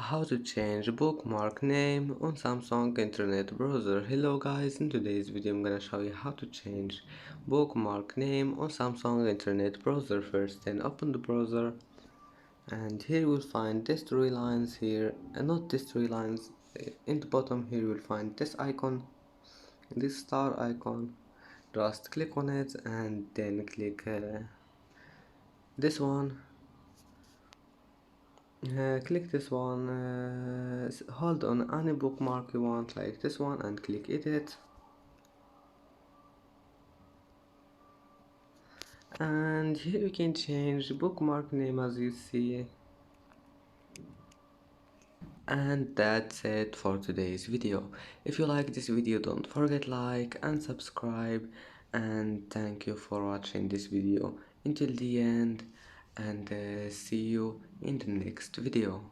How to change bookmark name on Samsung internet browser. Hello guys, in today's video I'm gonna show you how to change bookmark name on Samsung internet browser. First, then open the browser, and here you will find these three lines here, and not these three lines. In the bottom here you will find this icon, this star icon. Just click on it and then click this one. Click this one, hold on any bookmark you want, like this one, and click edit. And here you can change the bookmark name as you see. And that's it for today's video. If you like this video, don't forget like and subscribe, and thank you for watching this video until the end, and see you in the next video.